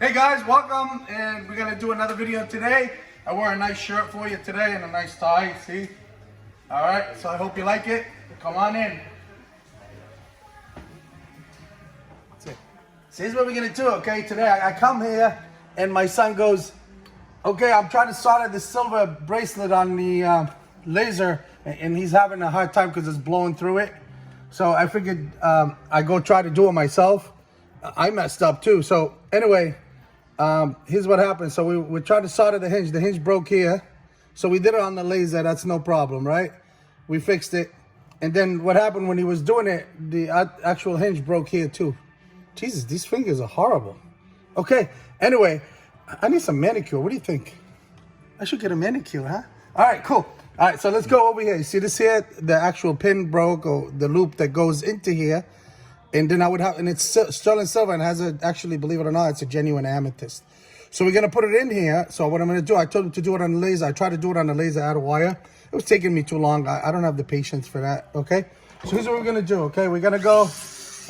Hey guys, welcome, and we're gonna do another video today. I wore a nice shirt for you today and a nice tie, see? All right, so I hope you like it. Come on in. That's it. So here's what we're gonna do, okay? Today I come here and my son goes, okay, I'm trying to solder this silver bracelet on the laser, and he's having a hard time because it's blowing through it. So I figured I go try to do it myself. I messed up too. So anyway, here's what happened. So we tried to solder the hinge. The hinge broke here. So we did it on the laser. That's no problem, right? We fixed it. And then what happened when he was doing it, the actual hinge broke here too. Jesus, these fingers are horrible. Okay, anyway, I need some manicure. What do you think? I should get a manicure, huh? All right, cool. All right, so let's go over here. You see this here? The actual pin broke, or the loop that goes into here. And then I would have, and it's sterling silver and has a, actually, believe it or not, it's a genuine amethyst. So we're gonna put it in here. So what I'm gonna do, I told him to do it on the laser. I tried to do it on the laser out of wire. It was taking me too long. I don't have the patience for that, okay? So here's what we're gonna do, okay? We're gonna go,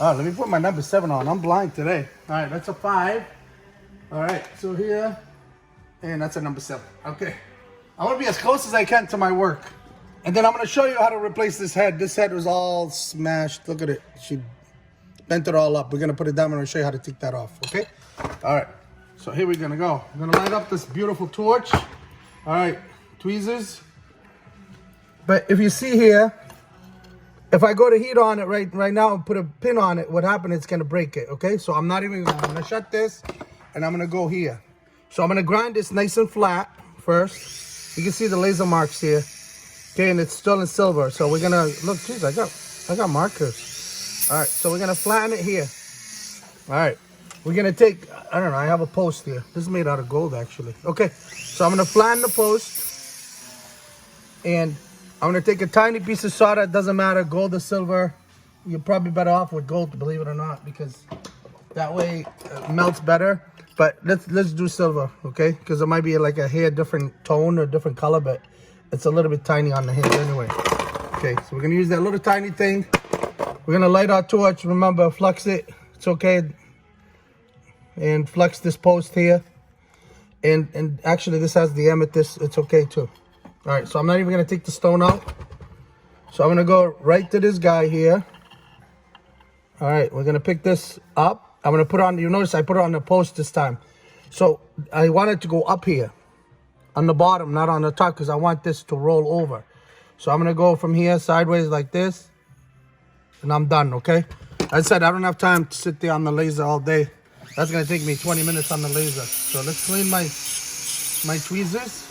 let me put my number 7 on. I'm blind today. All right, that's a 5. All right, so here, and that's a number 7, okay. I wanna be as close as I can to my work. And then I'm gonna show you how to replace this head. This head was all smashed. Look at it, she bent it all up. We're gonna put it down. I'm gonna show you how to take that off, okay? All right, so here we're gonna go. I'm gonna light up this beautiful torch. All right, tweezers. But if you see here, if I go to heat on it right now and put a pin on it, what happened, it's gonna break it, okay? So I'm gonna shut this and I'm gonna go here. So I'm gonna grind this nice and flat first. You can see the laser marks here. Okay, and it's sterling silver. So we're gonna, look, geez, I got markers. All right, so we're gonna flatten it here. All right, we're gonna take, I don't know, I have a post here. This is made out of gold, actually. Okay, so I'm gonna flatten the post, and I'm gonna take a tiny piece of solder. It doesn't matter, gold or silver. You're probably better off with gold, believe it or not, because that way it melts better. But let's do silver, okay? Because it might be like a hair different tone or different color, but it's a little bit tiny on the hinge anyway. Okay, so we're gonna use that little tiny thing. We're gonna light our torch. Remember, flux it. It's okay. And flux this post here. And actually, this has the amethyst. It's okay too. All right. So I'm not even gonna take the stone out. So I'm gonna go right to this guy here. All right. We're gonna pick this up. I'm gonna put it on. You notice I put it on the post this time. So I want it to go up here, on the bottom, not on the top, because I want this to roll over. So I'm gonna go from here sideways like this. And I'm done, okay? I said I don't have time to sit there on the laser all day. That's gonna take me 20 minutes on the laser. So let's clean my tweezers.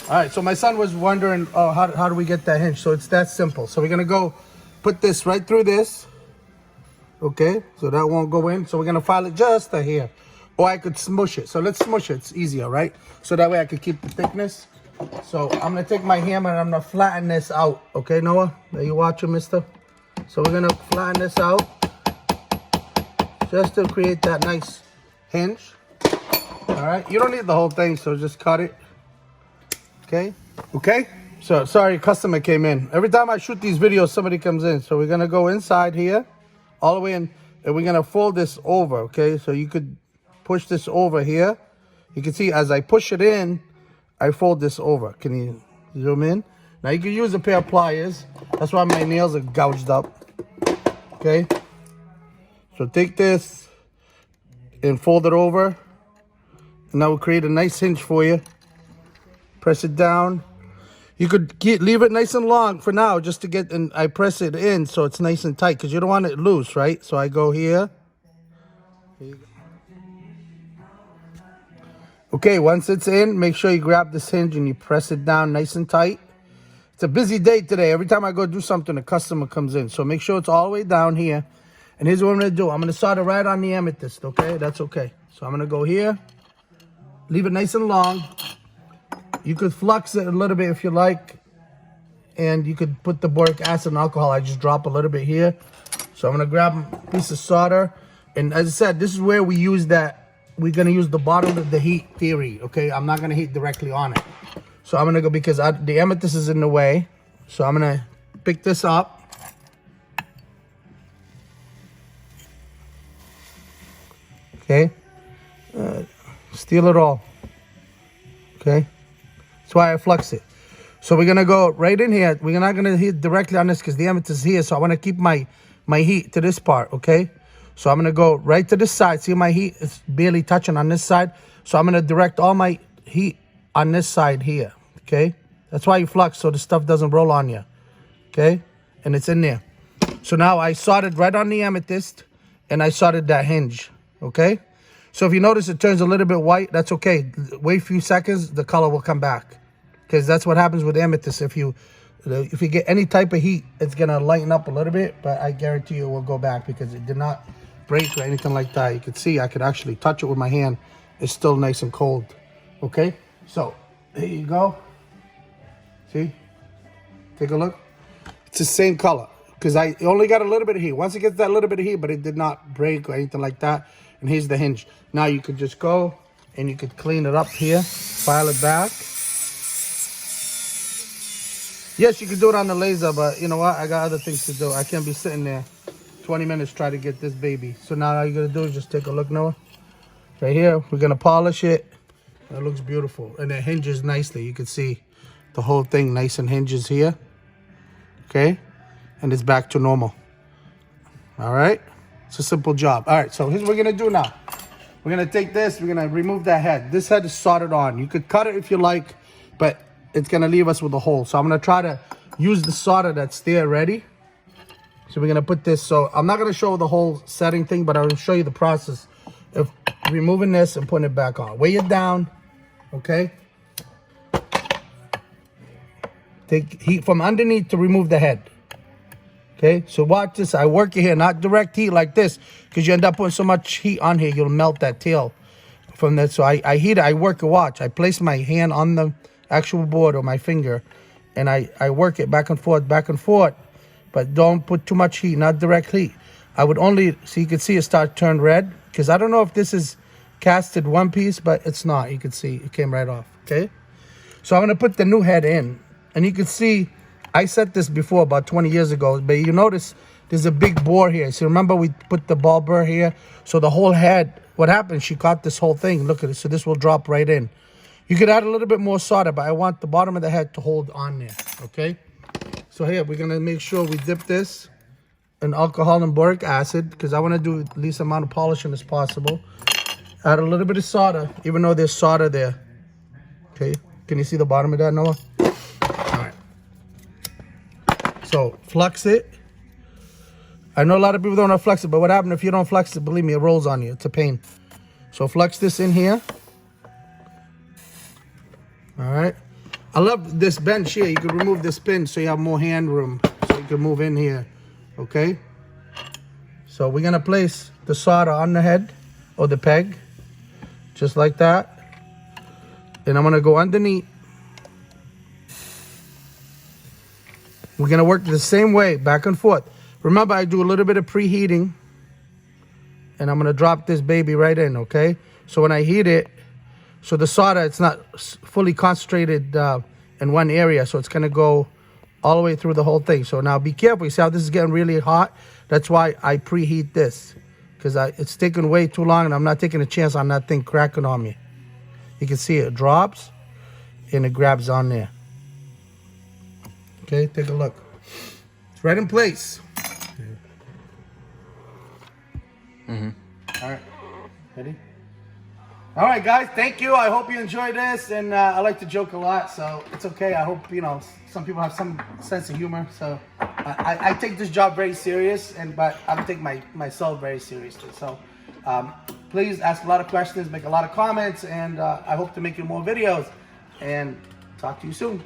All right, so my son was wondering, oh, how do we get that hinge? So it's that simple. So we're gonna go put this right through this. Okay, so that won't go in. So we're gonna file it just here. Or I could smush it. So let's smush it, it's easier, right? So that way I could keep the thickness. So I'm gonna take my hammer and I'm gonna flatten this out. Okay, Noah? Are you watching, mister? So we're gonna flatten this out just to create that nice hinge. All right, you don't need the whole thing, so just cut it. Okay, okay. So sorry, customer came in. Every time I shoot these videos, somebody comes in. So we're gonna go inside here, all the way in, and we're gonna fold this over. Okay, so you could push this over here. You can see as I push it in, I fold this over. Can you zoom in? Now you can use a pair of pliers. That's why my nails are gouged up. Okay. So take this and fold it over. And that will create a nice hinge for you. Press it down. You could leave it nice and long for now just to get, and I press it in so it's nice and tight because you don't want it loose, right? So I go here. Here you go. Okay, once it's in, make sure you grab this hinge and you press it down nice and tight. It's a busy day today. Every time I go do something, a customer comes in. So make sure it's all the way down here. And here's what I'm going to do. I'm going to solder right on the amethyst, okay? That's okay. So I'm going to go here. Leave it nice and long. You could flux it a little bit if you like. And you could put the boric acid and alcohol. I just drop a little bit here. So I'm going to grab a piece of solder. And as I said, this is where we use that. We're going to use the bottom of the heat theory, okay? I'm not going to heat directly on it. So I'm going to go, because the amethyst is in the way. So I'm going to pick this up. Okay. Steal it all. Okay? That's why I flux it. So we're gonna go right in here. We're not gonna hit directly on this because the emmett is here. So I wanna keep my heat to this part, okay? So I'm gonna go right to this side. See my heat is barely touching on this side. So I'm gonna direct all my heat on this side here, okay? That's why you flux, so the stuff doesn't roll on you, okay? And it's in there. So now I soldered right on the amethyst and I soldered that hinge, okay? So if you notice it turns a little bit white, that's okay. Wait a few seconds, the color will come back. Because that's what happens with amethyst. If you get any type of heat, it's gonna lighten up a little bit, but I guarantee you it will go back because it did not break or anything like that. You can see I could actually touch it with my hand. It's still nice and cold, okay? So, there you go. See? Take a look. It's the same color because I only got a little bit of heat. Once it gets that little bit of heat, but it did not break or anything like that. And here's the hinge. Now you could just go and you could clean it up here, file it back. Yes, you could do it on the laser, but you know what? I got other things to do. I can't be sitting there 20 minutes trying to get this baby. So now all you're gonna do is just take a look, Noah. Right here, we're gonna polish it. It looks beautiful. And it hinges nicely. You can see the whole thing nice and hinges here. Okay? And it's back to normal. All right? It's a simple job. All right, so here's what we're gonna do now. We're gonna take this, we're gonna remove that head. This head is soldered on. You could cut it if you like, but it's gonna leave us with a hole. So I'm gonna try to use the solder that's there ready. So we're gonna put this, so I'm not gonna show the whole setting thing, but I'll show you the process of removing this and putting it back on. Weigh it down, okay? Take heat from underneath to remove the head. Okay, so watch this. I work it here, not direct heat like this, because you end up putting so much heat on here, you'll melt that tail from that. So I heat it, I work it, watch. I place my hand on the actual board or my finger, and I work it back and forth, but don't put too much heat, not direct heat. I would only, so you can see it start to turn red, because I don't know if this is casted one piece, but it's not. You can see it came right off, okay? So I'm gonna put the new head in, and you can see, I set this before about 20 years ago, but you notice there's a big bore here. So remember we put the ball burr here? So the whole head, what happened, she caught this whole thing. Look at it, so this will drop right in. You could add a little bit more solder, but I want the bottom of the head to hold on there, okay? So here, we're gonna make sure we dip this in alcohol and boric acid, because I wanna do the least amount of polishing as possible. Add a little bit of solder, even though there's solder there. Okay, can you see the bottom of that, Noah? So flux it. I know a lot of people don't know flux it, but what happens if you don't flux it? Believe me, it rolls on you. It's a pain. So flux this in here. All right. I love this bench here. You can remove this pin so you have more hand room, so you can move in here. Okay. So we're gonna place the solder on the head or the peg, just like that. And I'm gonna go underneath. We're gonna work the same way, back and forth. Remember, I do a little bit of preheating, and I'm gonna drop this baby right in, okay? So when I heat it, so the solder, it's not fully concentrated in one area, so it's gonna go all the way through the whole thing. So now be careful, you see how this is getting really hot? That's why I preheat this, because it's taking way too long, and I'm not taking a chance on that thing cracking on me. You can see it drops, and it grabs on there. Okay, take a look. It's right in place. All right, ready? All right, guys, thank you. I hope you enjoyed this, and I like to joke a lot, so it's okay. I hope, you know, some people have some sense of humor. So I take this job very serious, but I take myself very seriously. So please ask a lot of questions, make a lot of comments, and I hope to make you more videos. And talk to you soon.